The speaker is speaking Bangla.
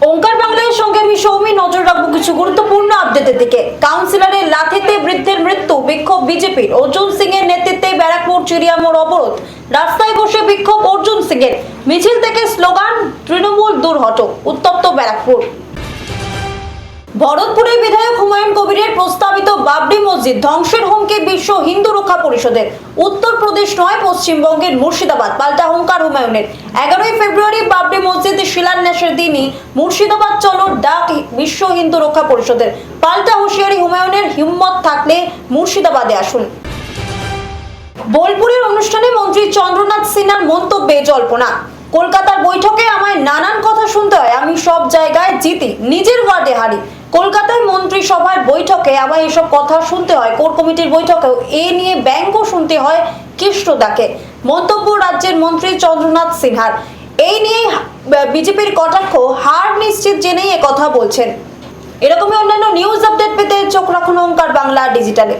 ওঙ্কার বাংলার সঙ্গে আমি সৌমি নজর রাখবো কিছু গুরুত্বপূর্ণ আপডেটের দিকে। কাউন্সিলরের লাঠিতে বৃদ্ধের মৃত্যু, বিক্ষোভ বিজেপির। অর্জুন সিং এর নেতৃত্বে ব্যারাকপুর চিড়িয়ামোড় অবরোধ, রাস্তায় বসে বিক্ষোভ অর্জুন সিং এর। মিছিল থেকে স্লোগান তৃণমূল দূর হটো, উত্তপ্ত ব্যারাকপুর। ভরতপুরের বিধায়ক হুমায়ুন কবিরের প্রস্তাবিত বাবরি মসজিদ ধ্বংসের হুমকি বিশ্ব হিন্দু রক্ষা পরিষদের। উত্তরপ্রদেশ নয়, পশ্চিমবঙ্গের মুর্শিদাবাদ পাল্টা হুঙ্কার হুমায়ুনের। 11ই ফেব্রুয়ারি বাবরি মসজিদ শিলান্যাসের দিনই মুর্শিদাবাদ চলো ডাক বিশ্ব হিন্দু রক্ষা পরিষদের। পাল্টা হুঁশিয়ারি হুমায়ুনের, হিম্মত থাকলে মুর্শিদাবাদে আসুন। বোলপুরের অনুষ্ঠানে মন্ত্রী চন্দ্রনাথ সিনহার মন্তব্যে জল্পনা। কলকাতার বৈঠকে আমায় নানান কথা শুনতে হয়, আমি সব জায়গায় জিতি, নিজের ওয়ার্ডে হারি। কলকাতায় মন্ত্রিসভার বৈঠকে আমায় এসব কথা শুনতে হয়, কোর কমিটির বৈঠকেও এ নিয়ে ব্যঙ্গ শুনতে হয় কৃষ্ণদাকে। মন্তব্য রাজ্যের মন্ত্রী চন্দ্রনাথ সিনহার। এই নিয়ে বিজেপির কটাক্ষ, হার নিশ্চিত জেনেই কথা বলছেন। এরকমই অন্যান্য নিউজ আপডেট পেতে চোখ রাখুন ওঙ্কার বাংলা ডিজিটালে।